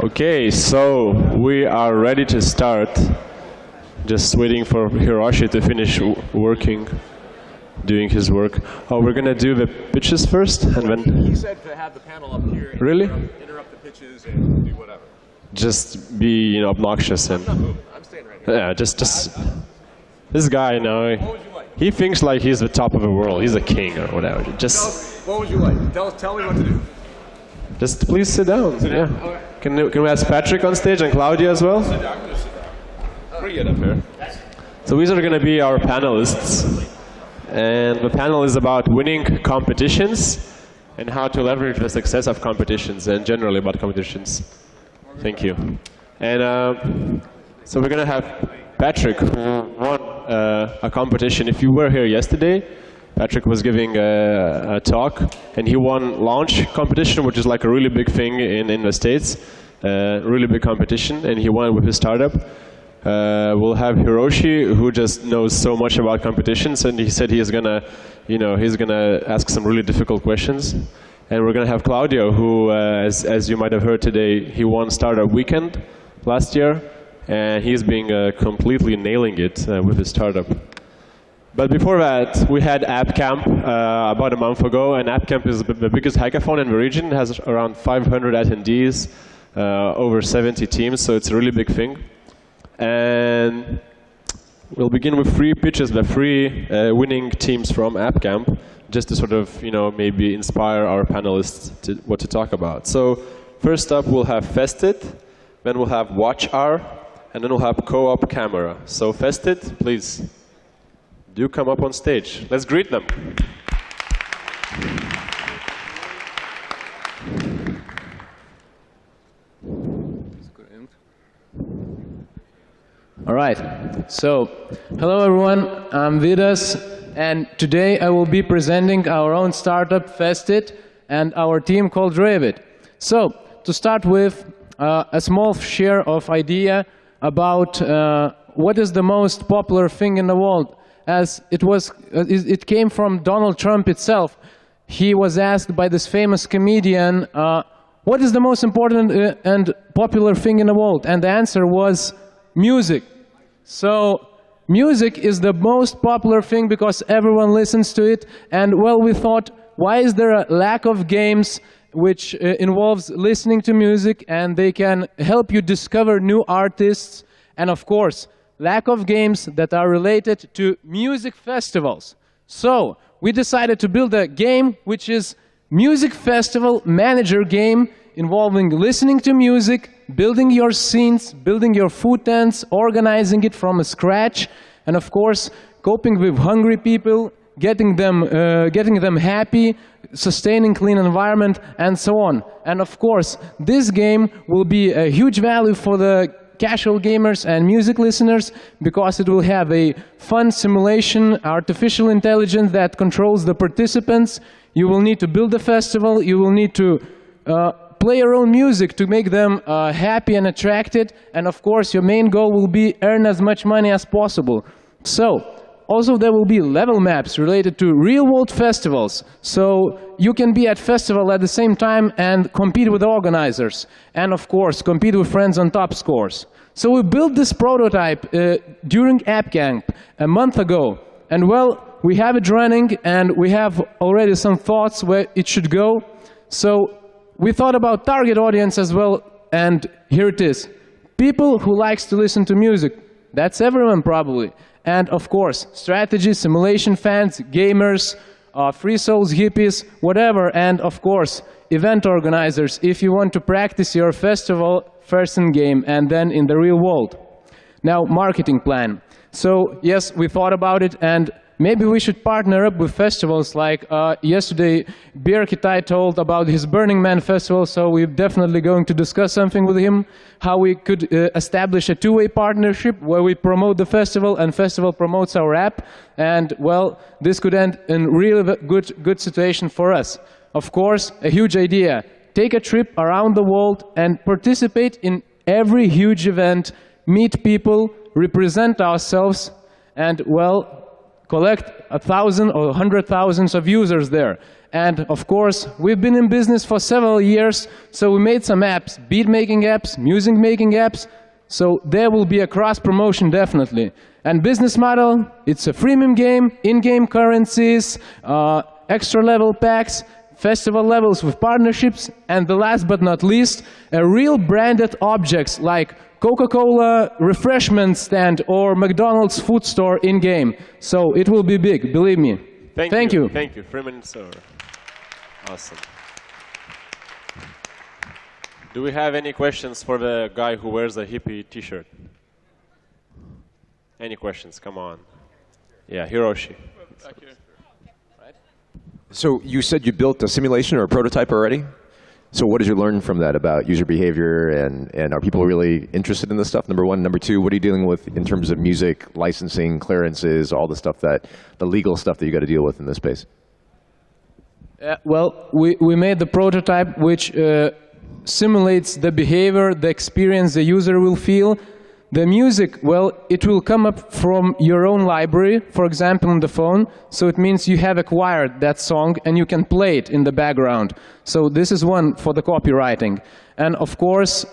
Okay, so we are ready to start. Just waiting for Hiroshi to finish doing his work. Oh, we're gonna do the pitches first, and then... He said to have the panel up here and really? interrupt the pitches and do whatever. Just be, obnoxious and... I'm not moving. I'm staying right here. Yeah, just... This guy, he thinks like he's the top of the world. He's a king or whatever. Just... What would you like? Tell me what to do. Just please sit down. Sit down. Yeah. Okay. Can we ask Patrick on stage and Claudia as well? Sit down. I'm gonna sit down. Bring it up here. So these are going to be our panelists. And the panel is about winning competitions and how to leverage the success of competitions and generally about competitions. Thank you. And so we're going to have Patrick, who won a competition. If you were here yesterday, Patrick was giving a talk, and he won launch competition, which is like a really big thing in the States, really big competition, and he won with his startup. We'll have Hiroshi, who just knows so much about competitions, and he said he's gonna, he's gonna ask some really difficult questions. And we're gonna have Claudio, who, as you might have heard today, he won Startup Weekend last year, and he's been completely nailing it with his startup. But before that, we had App Camp about a month ago, and App Camp is the biggest hackathon in the region. It has around 500 attendees, over 70 teams, so it's a really big thing. And we'll begin with 3 pitches, the 3 winning teams from App Camp, just to sort of, maybe inspire our panelists to what to talk about. So first up, we'll have Festit, then we'll have WatchR, and then we'll have Co-op Camera. So Festit, please. Do come up on stage. Let's greet them. All right. So, hello everyone. I'm Vidas, and today I will be presenting our own startup, Festit, and our team called Revit. So, to start with, a small share of idea about what is the most popular thing in the world. As it came from Donald Trump itself. He was asked by this famous comedian, what is the most important and popular thing in the world? And the answer was music. So music is the most popular thing because everyone listens to it. And well, we thought, why is there a lack of games which involves listening to music and they can help you discover new artists? And of course, lack of games that are related to music festivals. So we decided to build a game which is music festival manager game involving listening to music, building your scenes, building your food tents, organizing it from scratch, and of course coping with hungry people, getting them happy, sustaining clean environment, and so on. And of course this game will be a huge value for the casual gamers and music listeners because it will have a fun simulation, artificial intelligence that controls the participants. You will need to build a festival, you will need to play your own music to make them happy and attracted, and of course your main goal will be earn as much money as possible. So also there will be level maps related to real-world festivals, so you can be at festival at the same time and compete with organizers, and of course compete with friends on top scores. So we built this prototype during App Camp a month ago, and well, we have it running and we have already some thoughts where it should go. So we thought about target audience as well, and here it is. People who likes to listen to music. That's everyone probably. And of course, strategy, simulation fans, gamers, free souls, hippies, whatever. And of course, event organizers, if you want to practice your festival first in game and then in the real world. Now, marketing plan. So yes, we thought about it, and maybe we should partner up with festivals like yesterday Beer Kitai told about his Burning Man festival, so we're definitely going to discuss something with him, how we could establish a two-way partnership where we promote the festival and festival promotes our app, and well, this could end in really good situation for us. Of course, a huge idea. Take a trip around the world and participate in every huge event, meet people, represent ourselves, and well, collect 1,000 or 100,000 of users there. And of course, we've been in business for several years, so we made some apps, beat-making apps, music-making apps, so there will be a cross-promotion definitely. And business model, it's a freemium game, in-game currencies, extra level packs, festival levels with partnerships, and the last but not least, a real branded objects like Coca-Cola refreshment stand or McDonald's food store in-game. So it will be big, believe me. Thank you. Thank you. Freeman Sir. Awesome. Do we have any questions for the guy who wears the hippie t-shirt? Any questions? Come on. Yeah, Hiroshi. Back here. So you said you built a simulation or a prototype already? So what did you learn from that about user behavior, and are people really interested in this stuff, number one? Number two, what are you dealing with in terms of music, licensing, clearances, all the stuff that, the legal stuff that you got to deal with in this space? Well, we made the prototype which simulates the behavior, the experience the user will feel. The music, well, it will come up from your own library, for example, on the phone. So it means you have acquired that song and you can play it in the background. So this is one for the copywriting. And of course,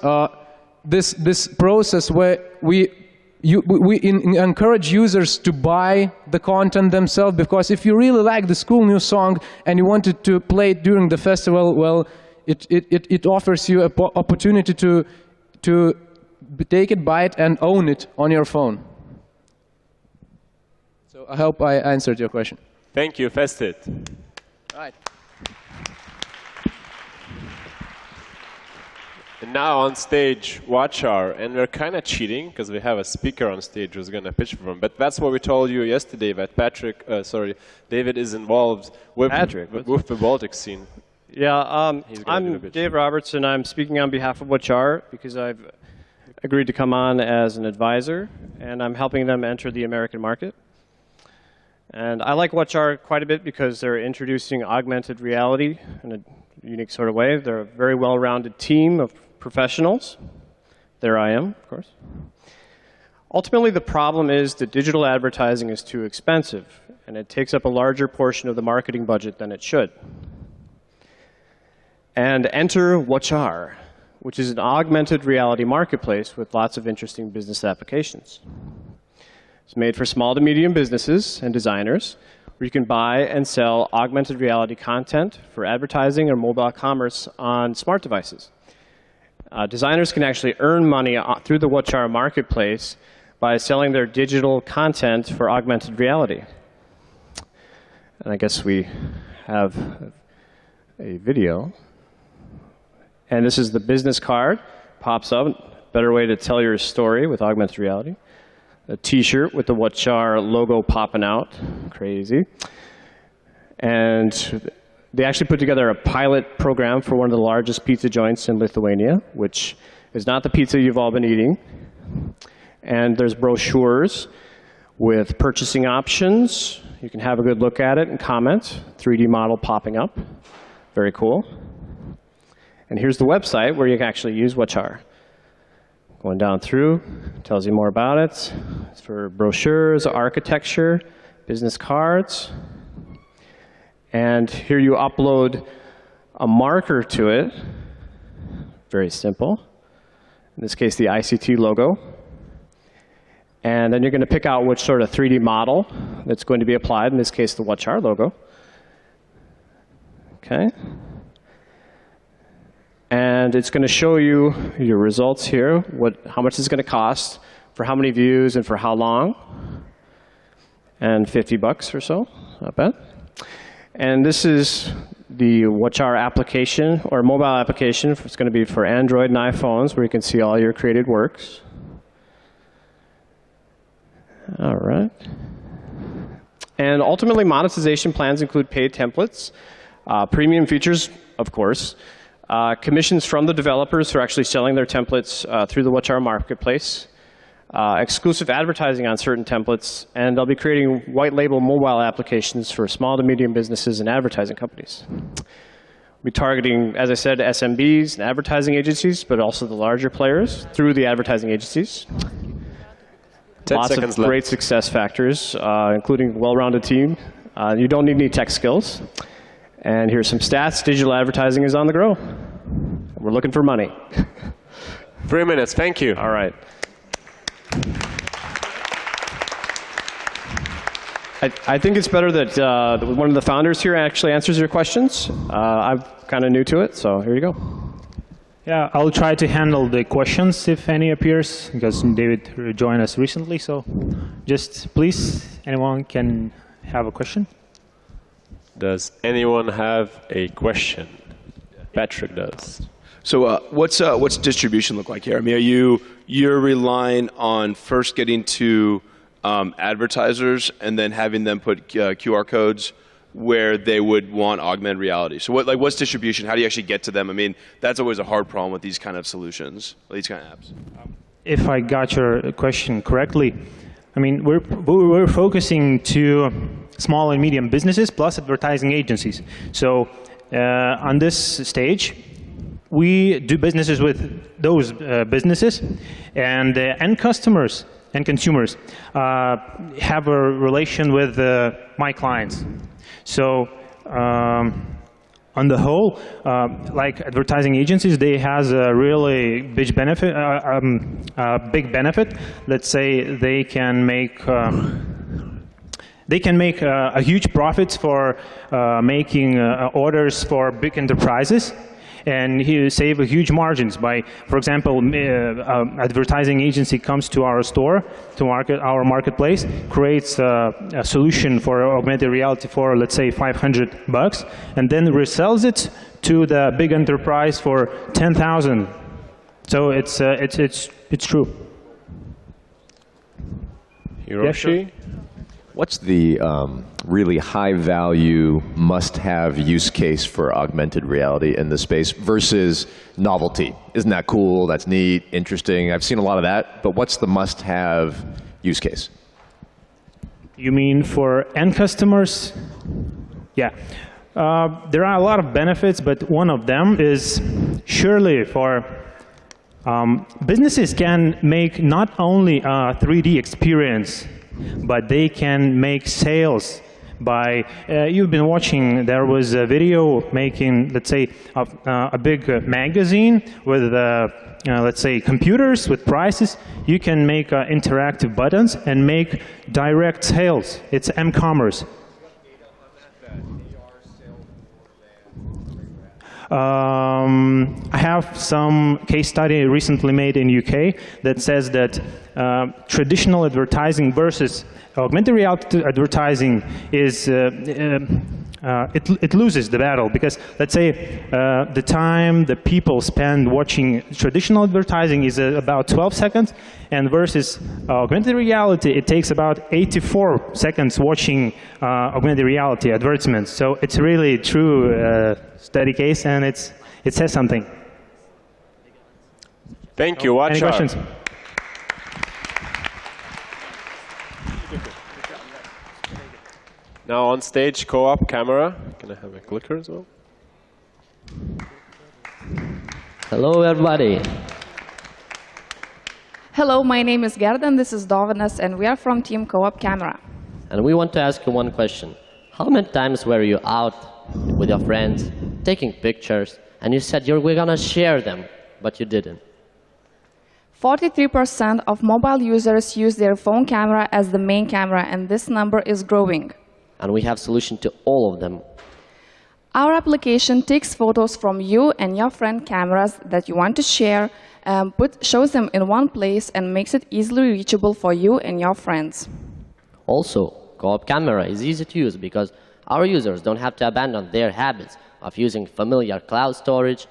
this process where we encourage users to buy the content themselves, because if you really like this cool new song and you wanted to play it during the festival, well, it offers you an opportunity to take it, buy it, and own it on your phone. So I hope I answered your question. Thank you, Festit. All right. And now on stage, Watchar, and we're kind of cheating because we have a speaker on stage who's going to pitch for them. But that's what we told you yesterday, that David is involved with the Baltic scene. Yeah, I'm Dave Roberts, and I'm speaking on behalf of Watchar because I've agreed to come on as an advisor, and I'm helping them enter the American market. And I like Watchar quite a bit because they're introducing augmented reality in a unique sort of way. They're a very well-rounded team of professionals. There I am, of course. Ultimately, the problem is that digital advertising is too expensive, and it takes up a larger portion of the marketing budget than it should. And enter Watchar, which is an augmented reality marketplace with lots of interesting business applications. It's made for small to medium businesses and designers, where you can buy and sell augmented reality content for advertising or mobile commerce on smart devices. Designers can actually earn money through the Watchar marketplace by selling their digital content for augmented reality. And I guess we have a video. And this is the business card. Pops up. Better way to tell your story with augmented reality. A t-shirt with the Watchar logo popping out. Crazy. And they actually put together a pilot program for one of the largest pizza joints in Lithuania, which is not the pizza you've all been eating. And there's brochures with purchasing options. You can have a good look at it and comment. 3D model popping up. Very cool. And here's the website where you can actually use Watchar. Going down through, tells you more about it. It's for brochures, architecture, business cards. And here you upload a marker to it. Very simple. In this case, the ICT logo. And then you're going to pick out which sort of 3D model that's going to be applied. In this case, the Watchar logo. Okay. And it's going to show you your results here, how much it's going to cost, for how many views, and for how long. And $50 or so, not bad. And this is the Watchar application, or mobile application. It's going to be for Android and iPhones, where you can see all your created works. All right. And ultimately, monetization plans include paid templates, premium features, of course, commissions from the developers who are actually selling their templates through the Watchar marketplace, exclusive advertising on certain templates, and they'll be creating white label mobile applications for small to medium businesses and advertising companies. We'll be targeting, as I said, SMBs and advertising agencies, but also the larger players through the advertising agencies. Lots of seconds left. great success factors, including a well-rounded team. You don't need any tech skills. And here's some stats. Digital advertising is on the grow. We're looking for money. 3 minutes. Thank you. All right. I think it's better that one of the founders here actually answers your questions. I'm kind of new to it, so here you go. Yeah, I'll try to handle the questions if any appears, because David joined us recently. So just please, anyone can have a question. Does anyone have a question? Patrick does. So what's distribution look like here? I mean, you're relying on first getting to advertisers and then having them put QR codes where they would want augmented reality. So what's distribution? How do you actually get to them? I mean, that's always a hard problem with these kind of solutions, these kind of apps. If I got your question correctly, I mean, we're focusing to small and medium businesses plus advertising agencies. So on this stage, we do businesses with those businesses, and end customers and consumers have a relation with my clients. So on the whole, like advertising agencies, they has a really big benefit. Let's say they can make a huge profits for making orders for big enterprises, and he save a huge margins by, for example, advertising agency comes to our store, to our marketplace, creates a solution for augmented reality for, let's say, $500, and then resells it to the big enterprise for 10,000. So it's true. Hiroshi? Yeah, sure. What's the really high-value, must-have use case for augmented reality in the space versus novelty? Isn't that cool? That's neat, interesting. I've seen a lot of that, but what's the must-have use case? You mean for end customers? Yeah. There are a lot of benefits, but one of them is surely for businesses can make not only a 3D experience, but they can make sales by, you've been watching, there was a video making, let's say, a big magazine with, let's say, computers with prices. You can make interactive buttons and make direct sales. It's m-commerce. I have some case study recently made in UK that says that traditional advertising versus augmented reality advertising is it loses the battle, because let's say the time the people spend watching traditional advertising is about 12 seconds, and versus augmented reality it takes about 84 seconds watching augmented reality advertisements. So it's really true study case, and it says something. Thank you. Watch Any out. questions? Now on stage, co-op camera. Can I have a clicker as well? Hello, everybody. Hello, my name is Gerda, and this is Dovanas, and we are from Team Co-op Camera. And we want to ask you one question. How many times were you out with your friends, taking pictures, and you said you were going to share them, but you didn't? 43% of mobile users use their phone camera as the main camera, and this number is growing. And we have solution to all of them. Our application takes photos from you and your friend cameras that you want to share, shows them in one place, and makes it easily reachable for you and your friends. Also, Co-op Camera is easy to use because our users don't have to abandon their habits of using familiar cloud storage,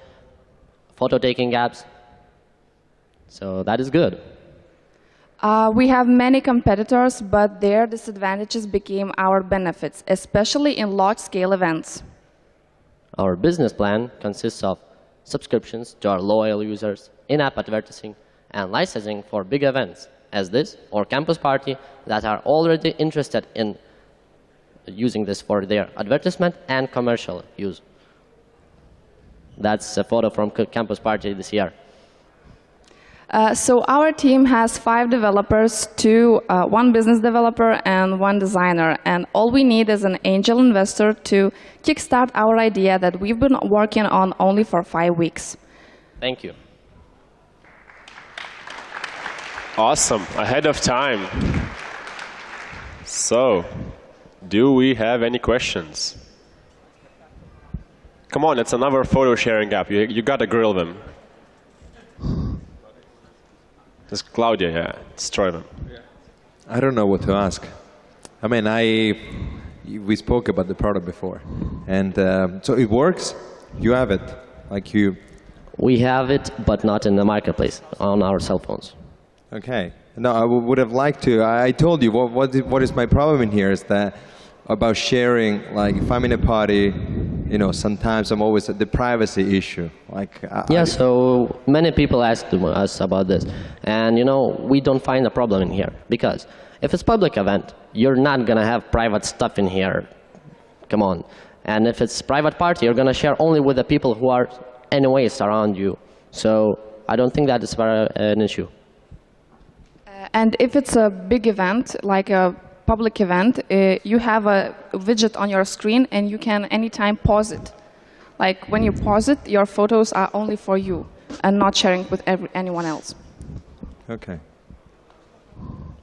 photo-taking apps. So that is good. We have many competitors, but their disadvantages became our benefits, especially in large-scale events. Our business plan consists of subscriptions to our loyal users, in-app advertising, and licensing for big events, as this or Campus Party, that are already interested in using this for their advertisement and commercial use. That's a photo from Campus Party this year. So our team has 5 developers, 1 business developer and 1 designer. And all we need is an angel investor to kickstart our idea that we've been working on only for 5 weeks. Thank you. Awesome, ahead of time. So, do we have any questions? Come on, it's another photo sharing app. You gotta grill them. It's Claudia, yeah, destroy them. I don't know what to ask. I mean, we spoke about the product before, and so it works. You have it, like you. We have it, but not in the marketplace on our cell phones. Okay. No, I would have liked to. I told you what is my problem in here is that about sharing. Like if I'm in a party, you know, sometimes I'm always at the privacy issue. Like yeah, so many people ask us about this, and you know, we don't find a problem in here because if it's public event, you're not gonna have private stuff in here. Come on, and if it's private party, you're gonna share only with the people who are anyways around you. So I don't think that is an issue. And if it's a big event, like a public event, you have a widget on your screen and you can anytime pause it. Like when you pause it, your photos are only for you and not sharing with anyone else. Okay.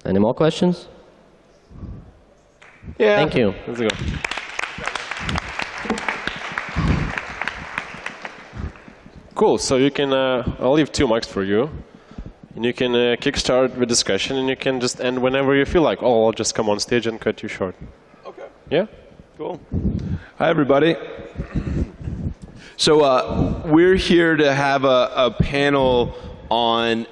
Any more questions? Yeah. Thank you. Let's go. Cool, so you can, I'll leave 2 mics for you. And you can kickstart the discussion, and you can just end whenever you feel like, oh, I'll just come on stage and cut you short. Okay. Yeah? Cool. Hi, everybody. So we're here to have a panel on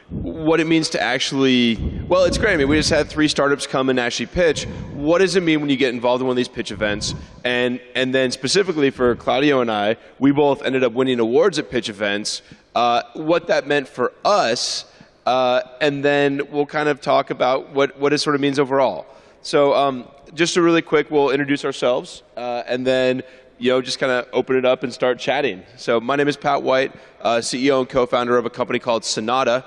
what it means to actually, well, it's great. I mean, we just had 3 startups come and actually pitch. What does it mean when you get involved in one of these pitch events? And then specifically for Claudio and I, we both ended up winning awards at pitch events. What that meant for us, and then we'll kind of talk about what it sort of means overall. So just a really quick, we'll introduce ourselves, and then just kind of open it up and start chatting. So my name is Pat White, CEO and co-founder of a company called Sonata.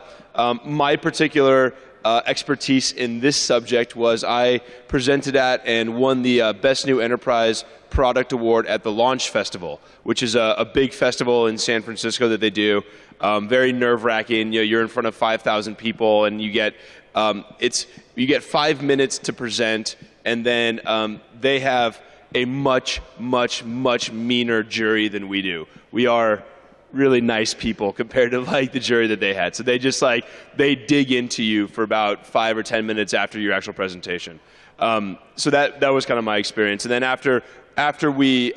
My particular expertise in this subject was I presented at and won the Best New Enterprise Product Award at the Launch Festival, which is a big festival in San Francisco that they do. Very nerve-wracking. You're in front of 5,000 people, and you get 5 minutes to present, and then they have a much meaner jury than we do. We are really nice people compared to like the jury that they had. So they just they dig into you for about 5 or 10 minutes after your actual presentation. So that was kind of my experience. And then after we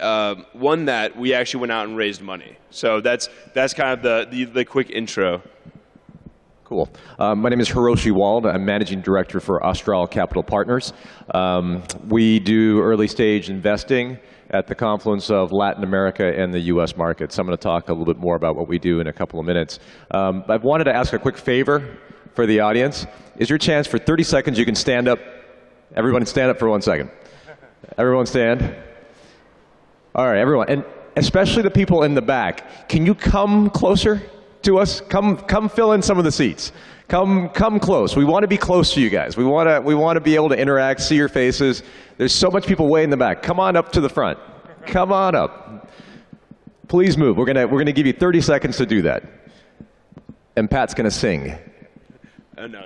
won that, we actually went out and raised money. So that's kind of the quick intro. Cool. My name is Hiroshi Wald. I'm Managing Director for Austral Capital Partners. We do early stage investing at the confluence of Latin America and the US market. So I'm going to talk a little bit more about what we do in a couple of minutes. I wanted to ask a quick favor for the audience. Is your chance for 30 seconds you can stand up. Everyone stand up for 1 second. Everyone stand. All right, everyone. And especially the people in the back. Can you come closer to us? Come fill in some of the seats. Come close. We want to be close to you guys. We want to be able to interact, see your faces. There's so much people way in the back. Come on up to the front. Come on up. Please move. We're gonna give you 30 seconds to do that. And Pat's gonna sing. No.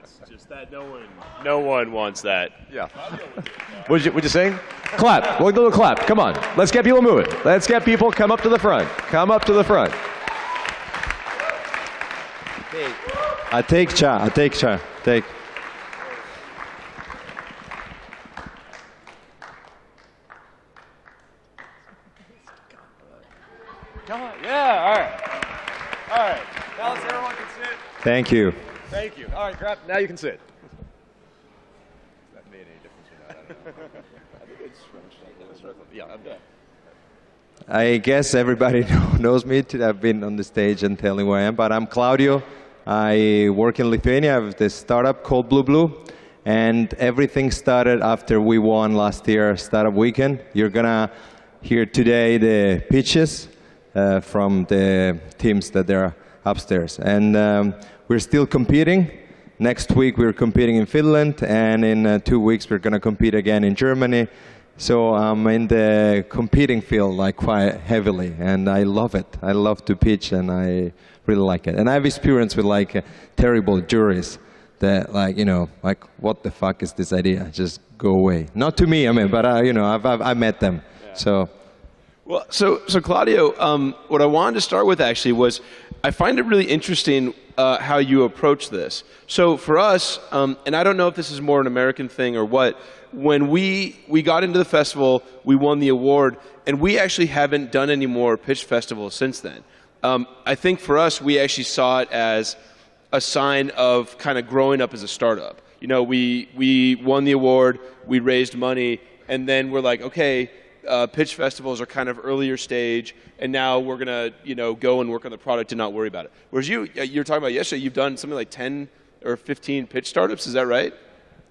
It's just that no one wants that. Yeah. Would you sing? Clap. We'll do a clap. Come on. Let's get people moving. Let's get people come up to the front. Come up to the front. I take cha. Take. Come on. Yeah, all right. Now everyone can sit. Thank you. Thank you. All right, grab. Now you can sit. That made any difference or not? I don't know. I think it's yeah, I'm done. I guess everybody knows me. I've been on the stage and telling who I am, but I'm Claudio. I work in Lithuania. I have this startup called Blue, and everything started after we won last year Startup Weekend. You're gonna hear today the pitches from the teams that are upstairs. And we're still competing. Next week we're competing in Finland, and in 2 weeks we're going to compete again in Germany. So I'm in the competing field like quite heavily, and I love it. I love to pitch, and I really like it. And I have experience with like terrible juries that like what the fuck is this idea? Just go away. Not to me, I mean, but I've met them. Yeah. So. Well, so Claudio, what I wanted to start with actually was, I find it really interesting how you approach this. So for us, and I don't know if this is more an American thing or what, when we got into the festival, we won the award, and we actually haven't done any more pitch festivals since then. I think for us, we actually saw it as a sign of kind of growing up as a startup. You know, we won the award, we raised money, and then we're like, okay, pitch festivals are kind of earlier stage, and now we're gonna, go and work on the product and not worry about it. Whereas you were talking about yesterday, you've done something like 10 or 15 pitch startups. Is that right?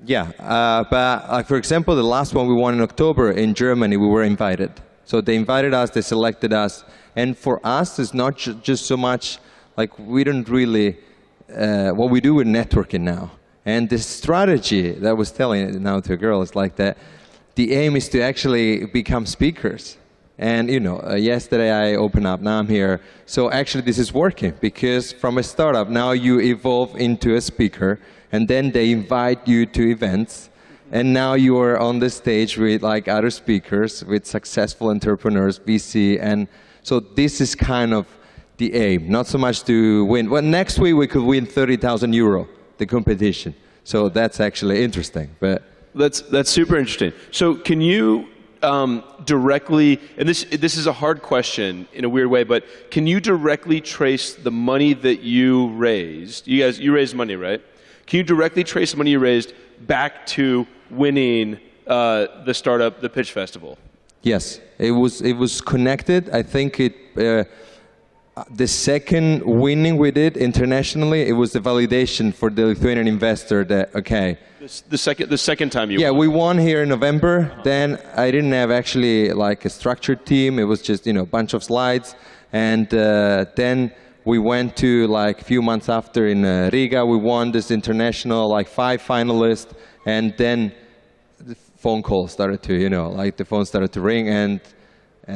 Yeah, but for example, the last one we won in October in Germany, we were invited. So they invited us, they selected us, and for us, it's not just so much like we don't really. What we do with networking now, and the strategy that I was telling now to a girl is like that. The aim is to actually become speakers. And yesterday I opened up, now I'm here. So actually this is working, because from a startup, now you evolve into a speaker, and then they invite you to events, and now you are on the stage with like other speakers, with successful entrepreneurs, VC, and so this is kind of the aim, not so much to win. Well, next week we could win 30,000 euro, the competition. So that's actually interesting. But that's super interesting. So can you directly, and this is a hard question in a weird way, but can you directly trace the money that you raised? You raised money, right? Can you directly trace the money you raised back to winning the pitch festival? Yes, it was connected. I think the second winning we did internationally, it was the validation for the Lithuanian investor that, okay. The second time you won. Yeah, we won here in November. Then I didn't have actually like a structured team. It was just, a bunch of slides. And then we went to like a few months after in Riga, we won this international, like 5 finalists. And then the phone call started to, like the phone started to ring, and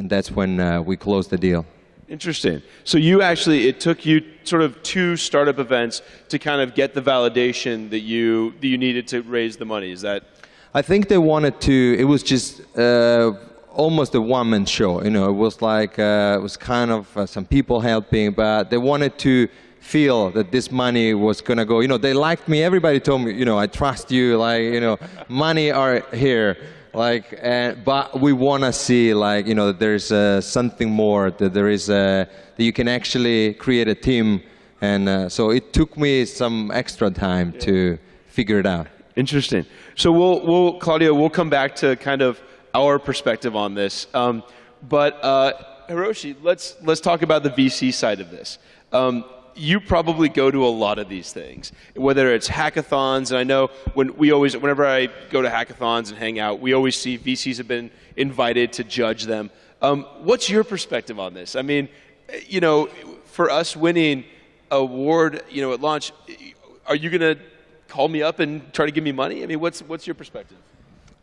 that's when we closed the deal. Interesting. So it took you sort of 2 startup events to kind of get the validation that you needed to raise the money. Is that? I think they wanted to, it was just almost a one-man show. It was like, it was kind of some people helping, but they wanted to feel that this money was going to go, they liked me. Everybody told me, I trust you, like, money are here. Like, but we want to see, like, that there's something more, that there is that you can actually create a team, and so it took me some extra time to figure it out. Interesting. So Claudio, we'll come back to kind of our perspective on this, but Hiroshi, let's talk about the VC side of this. You probably go to a lot of these things, whether it's hackathons, and I know whenever I go to hackathons and hang out, we always see VCs have been invited to judge them. What's your perspective on this? I mean, for us winning an award, at launch, are you going to call me up and try to give me money? I mean, what's your perspective?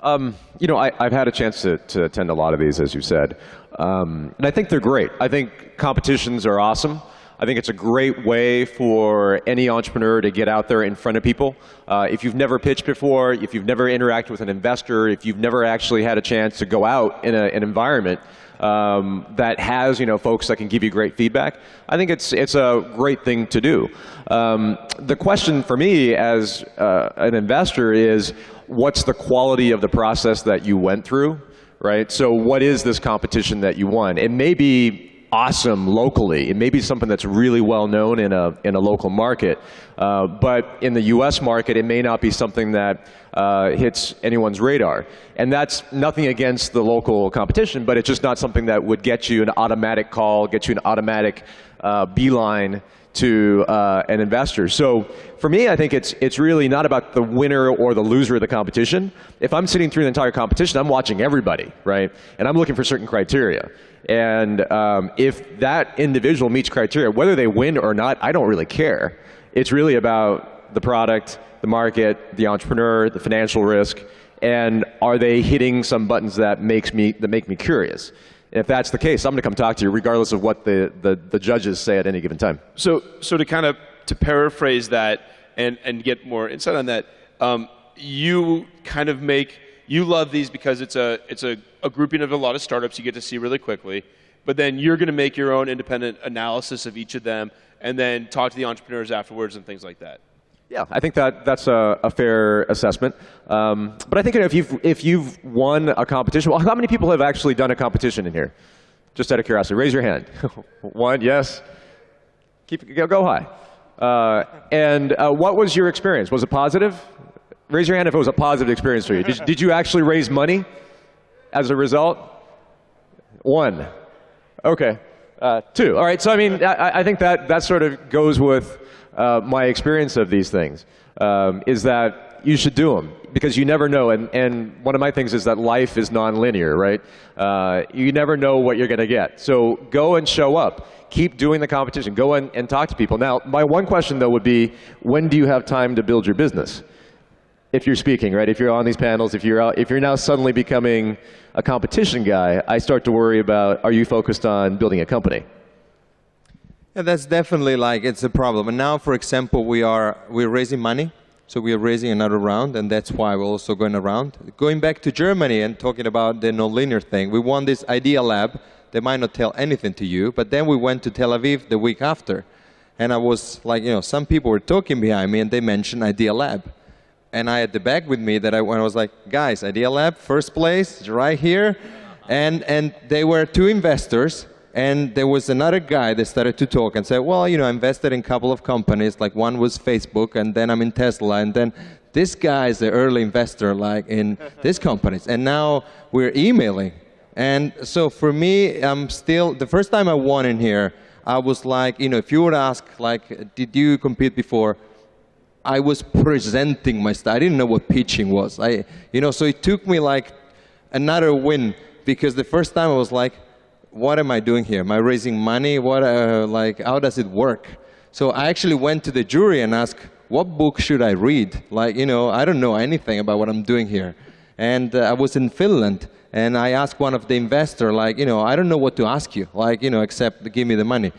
I've had a chance to attend a lot of these, as you said, and I think they're great. I think competitions are awesome. I think it's a great way for any entrepreneur to get out there in front of people. If you've never pitched before, if you've never interacted with an investor, if you've never actually had a chance to go out in an environment that has folks that can give you great feedback, I think it's a great thing to do. The question for me as an investor is, what's the quality of the process that you went through, right? So what is this competition that you won? It may be awesome locally. It may be something that's really well known in a local market, but in the U.S. market, it may not be something that hits anyone's radar. And that's nothing against the local competition, but it's just not something that would get you an automatic call, get you an automatic beeline to an investor. So for me, I think it's really not about the winner or the loser of the competition. If I'm sitting through the entire competition, I'm watching everybody, right? And I'm looking for certain criteria. And if that individual meets criteria, whether they win or not, I don't really care. It's really about the product, the market, the entrepreneur, the financial risk, and are they hitting some buttons that make me curious? And if that's the case, I'm going to come talk to you regardless of what the judges say at any given time. So to paraphrase that and get more insight on that, you love these because it's a grouping of a lot of startups you get to see really quickly, but then you're going to make your own independent analysis of each of them and then talk to the entrepreneurs afterwards and things like that. Yeah, I think that's a fair assessment. But I think if you've won a competition, well, how many people have actually done a competition in here? Just out of curiosity, raise your hand. One, yes. Go high. And what was your experience? Was it positive? Raise your hand if it was a positive experience for you. Did you actually raise money as a result? One. Okay. Two. All right. So I mean, I think that sort of goes with my experience of these things, is that you should do them because you never know. And one of my things is that life is nonlinear, right? You never know what you're going to get. So go and show up. Keep doing the competition. Go and talk to people. Now, my one question though would be, when do you have time to build your business? If you're speaking, right? If you're on these panels, if you're now suddenly becoming a competition guy, I start to worry about, are you focused on building a company? Yeah, that's definitely it's a problem. And now, for example, we're raising money, so we are raising another round, and that's why we're also going around. Going back to Germany and talking about the nonlinear thing, we won this Idea Lab. They might not tell anything to you, but then we went to Tel Aviv the week after, and I was some people were talking behind me, and they mentioned Idea Lab. And I had the bag with me that I was like, guys, Idea Lab, first place, right here. And they were two investors. And there was another guy that started to talk and said, well, I invested in a couple of companies. Like one was Facebook, and then I'm in Tesla. And then this guy is the early investor in these companies. And now we're emailing. And so for me, I'm still, the first time I won in here, I was like, if you would ask, did you compete before? I was presenting my stuff. I didn't know what pitching was. So it took me another win, because the first time I was like, what am I doing here? Am I raising money? What, how does it work? So I actually went to the jury and asked, what book should I read? I don't know anything about what I'm doing here. And I was in Finland, and I asked one of the investors, I don't know what to ask you, except give me the money.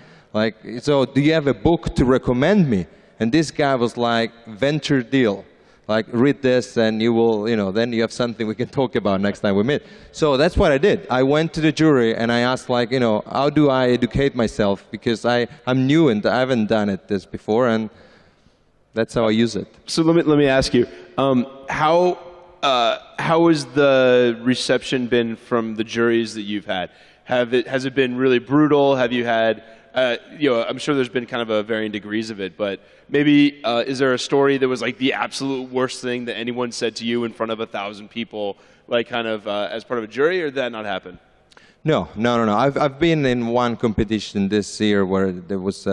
So do you have a book to recommend me? And this guy was like, venture deal. Read this and you will, then you have something we can talk about next time we meet. So that's what I did. I went to the jury and I asked how do I educate myself? Because I'm new and I haven't done this before, and that's how I use it. So let me ask you, how has the reception been from the juries that you've had? Has it been really brutal? Have you had, I'm sure there's been kind of varying degrees of it, but maybe is there a story that was the absolute worst thing that anyone said to you in front of 1,000 people, as part of a jury, or did that not happen? No. I've been in one competition this year where there was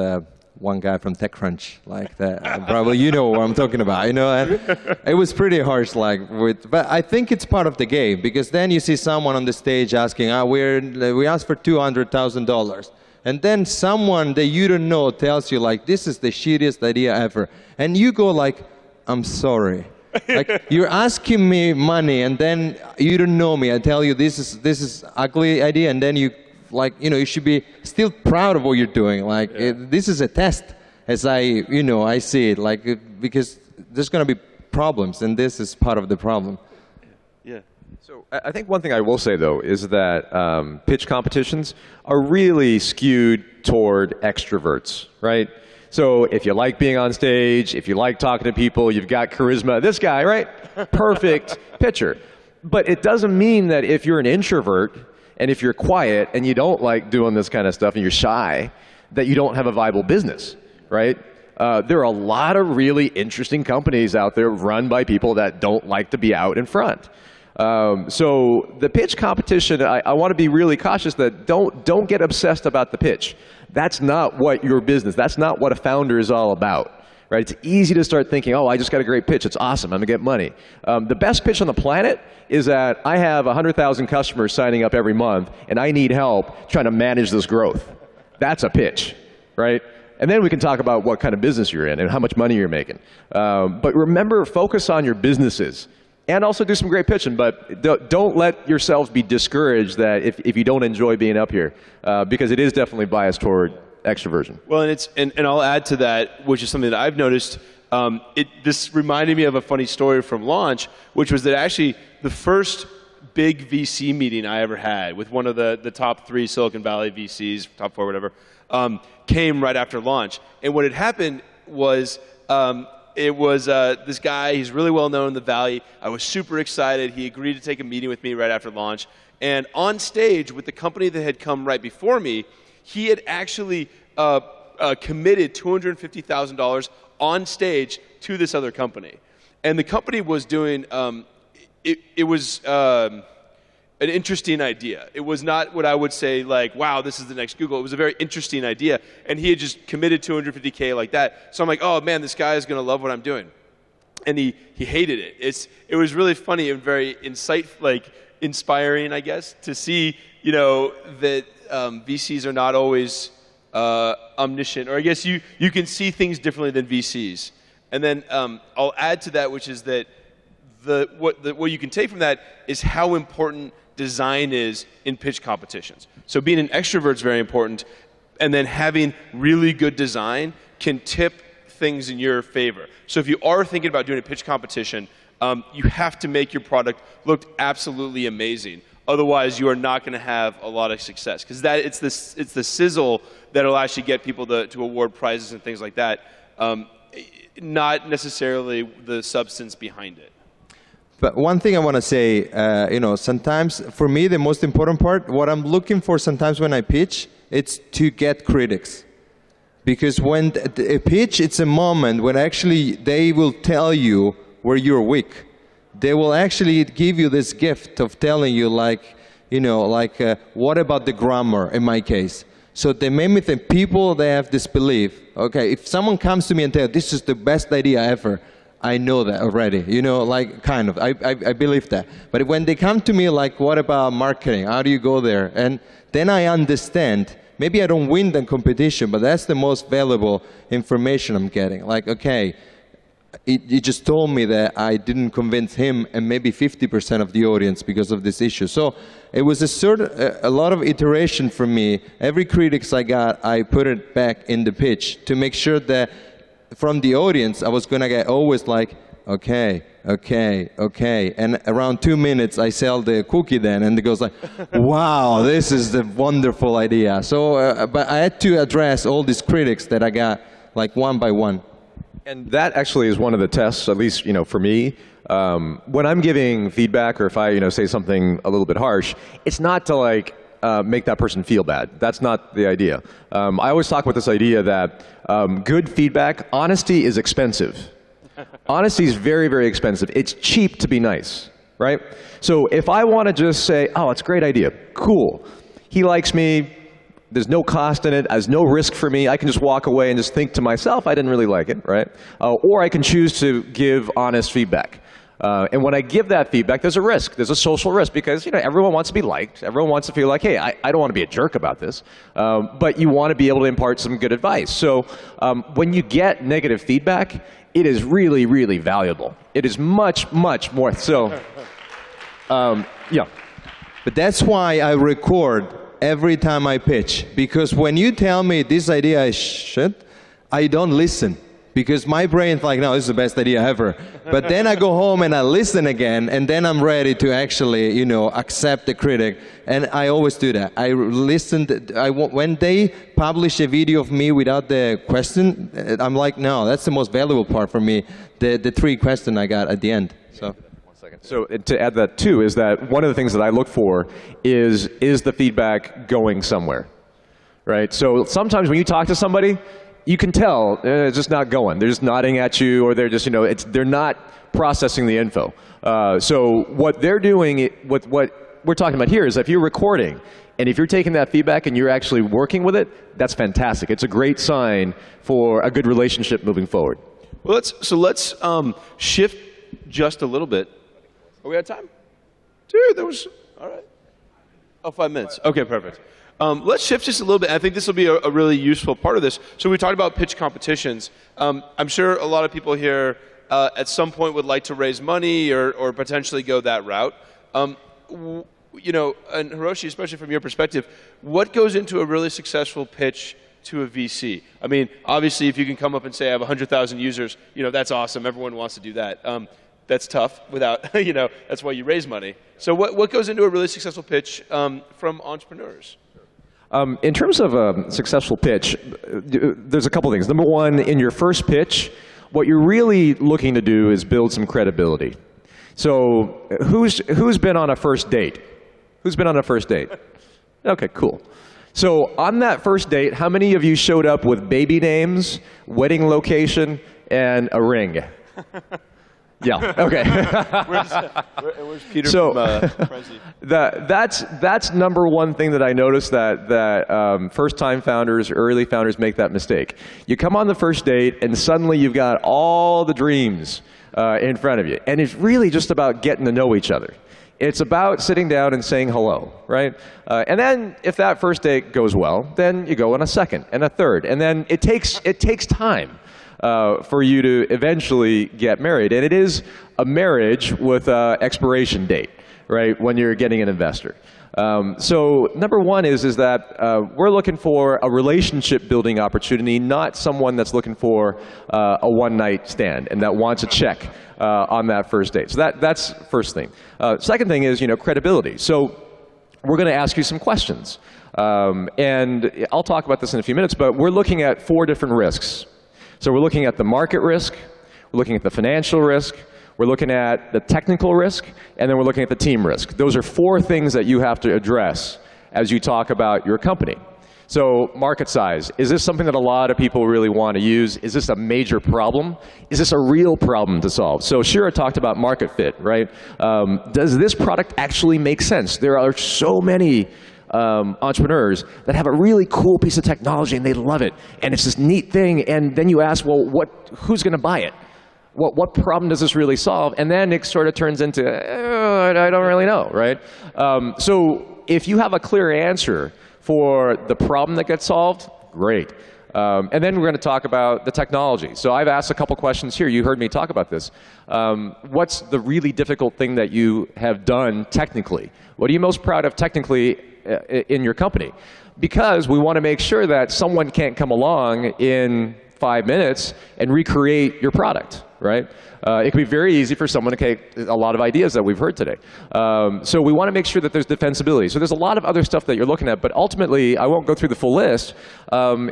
one guy from TechCrunch, that. Probably you know what I'm talking about, and it was pretty harsh, but I think it's part of the game, because then you see someone on the stage asking, we asked for $200,000. And then someone that you don't know tells you, this is the shittiest idea ever. And you go I'm sorry. You're asking me money, and then you don't know me. I tell you, this is ugly idea, and then you, you should be still proud of what you're doing. This is a test, as I see it, because there's going to be problems, and this is part of the problem. Yeah. So I think one thing I will say, though, is that pitch competitions are really skewed toward extroverts, right? So if you like being on stage, if you like talking to people, you've got charisma, this guy, right? Perfect pitcher. But it doesn't mean that if you're an introvert and if you're quiet and you don't like doing this kind of stuff and you're shy, that you don't have a viable business, right? There are a lot of really interesting companies out there run by people that don't like to be out in front. So the pitch competition, I want to be really cautious that don't get obsessed about the pitch. That's not what your business, that's not what a founder is all about. Right? It's easy to start thinking, oh, I just got a great pitch. It's awesome. I'm going to get money. The best pitch on the planet is that I have 100,000 customers signing up every month, and I need help trying to manage this growth. That's a pitch, right? And then we can talk about what kind of business you're in and how much money you're making. But remember, focus on your businesses. And also do some great pitching, but don't let yourselves be discouraged that if you don't enjoy being up here, because it is definitely biased toward extroversion. Well, and I'll add to that, which is something that I've noticed. This reminded me of a funny story from launch, which was that actually the first big VC meeting I ever had with one of the top 3 Silicon Valley VCs, top 4, whatever, came right after launch. And what had happened was this guy, he's really well known in the Valley. I was super excited. He agreed to take a meeting with me right after launch. And on stage with the company that had come right before me, he had actually committed $250,000 on stage to this other company. And the company was doing, it was an interesting idea. It was not what I would say like, wow, this is the next Google. It was a very interesting idea. And he had just committed $250K like that. So I'm like, oh man, this guy is going to love what I'm doing. And he hated it. It was really funny and very inspiring, I guess, to see, that VCs are not always omniscient, or I guess you can see things differently than VCs. And then I'll add to that, which is that what you can take from that is how important design is in pitch competitions. So being an extrovert is very important, and then having really good design can tip things in your favor. So if you are thinking about doing a pitch competition, you have to make your product look absolutely amazing. Otherwise, you are not going to have a lot of success, because it's the sizzle that'll actually get people to award prizes and things like that, not necessarily the substance behind it. But one thing I want to say, sometimes for me the most important part, what I'm looking for sometimes when I pitch, it's to get critics, because when a pitch, it's a moment when actually they will tell you where you're weak. They will actually give you this gift of telling you, what about the grammar in my case? So they made me think, people, they have this belief, okay, if someone comes to me and tells, this is the best idea ever, I know that already, kind of, I believe that. But when they come to me like, what about marketing? How do you go there? And then I understand, maybe I don't win the competition, but that's the most valuable information I'm getting. Like, okay, he just told me that I didn't convince him and maybe 50% of the audience because of this issue. So it was a lot of iteration for me. Every critics I got, I put it back in the pitch to make sure that from the audience, I was going to get always like, okay. And around 2 minutes, I sell the cookie then, and it goes like, wow, this is the wonderful idea. So, but I had to address all these critics that I got like one by one. And that actually is one of the tests, at least for me. When I'm giving feedback, or if I say something a little bit harsh, it's not to make that person feel bad. That's not the idea. I always talk about this idea that good feedback, honesty is expensive. Honesty is very, very expensive. It's cheap to be nice, right? So if I want to just say, oh, it's a great idea, cool. He likes me. There's no cost in it, there's no risk for me. I can just walk away and just think to myself, I didn't really like it, right? Or I can choose to give honest feedback. And when I give that feedback, there's a risk. There's a social risk, because everyone wants to be liked. Everyone wants to feel like, hey, I don't want to be a jerk about this. But you want to be able to impart some good advice. So when you get negative feedback, it is really, really valuable. It is much, much more. So, yeah. But that's why I record every time I pitch, because when you tell me this idea is shit, I don't listen, because my brain's like, no, this is the best idea ever. But then I go home and I listen again, and then I'm ready to actually, accept the critic. And I always do that. I listened. When they publish a video of me without the question, I'm like, no, that's the most valuable part for me. The 3 questions I got at the end. So. So to add that too, is that one of the things that I look for is the feedback going somewhere, right? So sometimes when you talk to somebody, you can tell it's just not going. They're just nodding at you, or they're just, they're not processing the info. So what they're doing, what we're talking about here is if you're recording, and if you're taking that feedback and you're actually working with it, that's fantastic. It's a great sign for a good relationship moving forward. Well, let's shift just a little bit. Are we out of time? Dude, all right. Oh, 5 minutes. Okay, perfect. Let's shift just a little bit. I think this will be a really useful part of this. So we talked about pitch competitions. I'm sure a lot of people here at some point would like to raise money or potentially go that route. And Hiroshi, especially from your perspective, what goes into a really successful pitch to a VC? I mean, obviously, if you can come up and say, I have 100,000 users, that's awesome. Everyone wants to do that. That's tough without, that's why you raise money. So what goes into a really successful pitch from entrepreneurs? In terms of a successful pitch, there's a couple things. Number one, in your first pitch, what you're really looking to do is build some credibility. So who's been on a first date? Who's been on a first date? Okay, cool. So on that first date, how many of you showed up with baby names, wedding location, and a ring? Yeah, okay. Where's Peter from Prezi? That's number one thing that I noticed that first-time founders, early founders make that mistake. You come on the first date, and suddenly you've got all the dreams in front of you. And it's really just about getting to know each other. It's about sitting down and saying hello, right? And then if that first date goes well, then you go on a second and a third. And then it takes time for you to eventually get married. And it is a marriage with an expiration date, right, when you're getting an investor. So number one is that we're looking for a relationship building opportunity, not someone that's looking for a one-night stand and that wants a check on that first date. So that's first thing. Second thing is, credibility. So we're going to ask you some questions. And I'll talk about this in a few minutes, but we're looking at 4 different risks. So we're looking at the market risk, we're looking at the financial risk, we're looking at the technical risk, and then we're looking at the team risk. Those are 4 things that you have to address as you talk about your company. So market size, is this something that a lot of people really want to use? Is this a major problem? Is this a real problem to solve? So Shira talked about market fit, right? Does this product actually make sense? There are so many entrepreneurs that have a really cool piece of technology and they love it, and it's this neat thing, and then you ask, well, who's going to buy it? What problem does this really solve? And then it sort of turns into, I don't really know, right? So if you have a clear answer for the problem that gets solved, great. And then we're going to talk about the technology. So I've asked a couple questions here. You heard me talk about this. What's the really difficult thing that you have done technically? What are you most proud of technically in your company? Because we want to make sure that someone can't come along in 5 minutes and recreate your product, right? It can be very easy for someone to take a lot of ideas that we've heard today. So we want to make sure that there's defensibility. So there's a lot of other stuff that you're looking at, but ultimately, I won't go through the full list,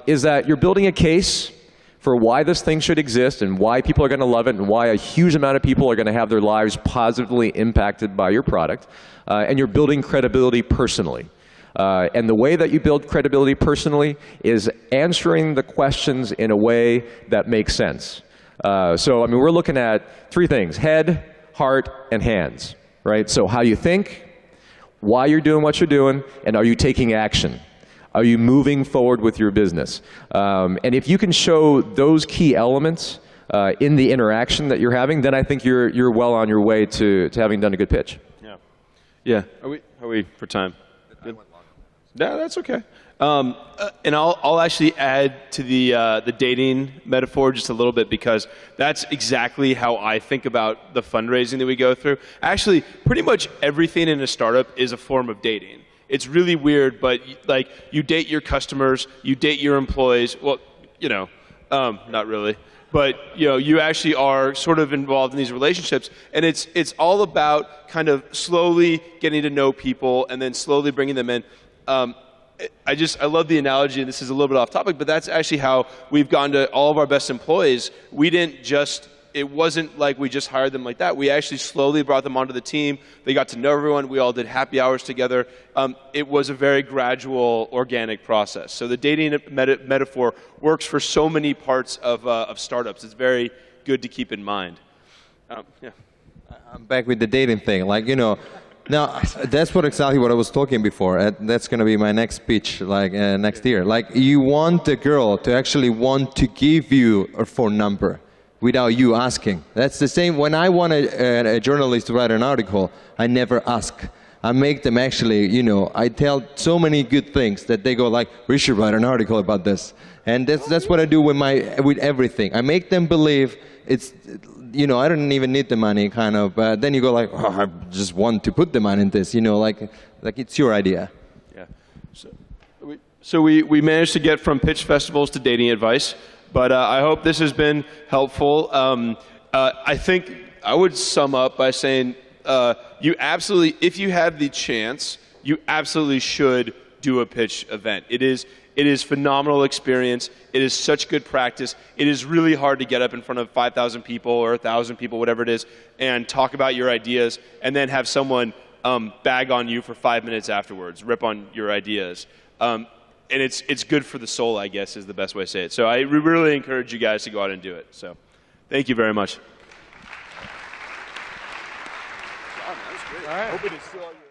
is that you're building a case for why this thing should exist and why people are going to love it and why a huge amount of people are going to have their lives positively impacted by your product. And you're building credibility personally. And the way that you build credibility personally is answering the questions in a way that makes sense. So, I mean, we're looking at 3 things: head, heart, and hands, right? So how you think, why you're doing what you're doing, and are you taking action? Are you moving forward with your business? And if you can show those key elements in the interaction that you're having, then I think you're well on your way to having done a good pitch. Yeah. Yeah. How are we for time? Good? No, that's okay. And I'll actually add to the dating metaphor just a little bit, because that's exactly how I think about the fundraising that we go through. Actually, pretty much everything in a startup is a form of dating. It's really weird, but like, you date your customers, you date your employees. Well, not really. But you actually are sort of involved in these relationships, and it's all about kind of slowly getting to know people and then slowly bringing them in. I love the analogy, and this is a little bit off topic, but that's actually how we've gone to all of our best employees. We didn't just it wasn't like we just hired them like that. We actually slowly brought them onto the team. They got to know everyone. We all did happy hours together. It was a very gradual, organic process. So the dating metaphor works for so many parts of startups. It's very good to keep in mind. Yeah. I'm back with the dating thing. Like, you know, now that's exactly what I was talking before. That's going to be my next speech, like next year. Like, you want the girl to actually want to give you a phone number without you asking. That's the same. When I want a journalist to write an article, I never ask. I make them actually, you know, I tell so many good things that they go like, we should write an article about this. And that's what I do with everything. I make them believe it's, you know, I don't even need the money, kind of. But then you go like, oh, I just want to put the money in this, you know, like it's your idea. Yeah. So we managed to get from pitch festivals to dating advice. But I hope this has been helpful. I think I would sum up by saying you absolutely, if you have the chance, you absolutely should do a pitch event. It is phenomenal experience. It is such good practice. It is really hard to get up in front of 5,000 people or 1,000 people, whatever it is, and talk about your ideas, and then have someone bag on you for 5 minutes afterwards, rip on your ideas. And it's good for the soul, I guess, is the best way to say it. So I really encourage you guys to go out and do it. So thank you very much. Wow, that was great. All right. I hope it is still on your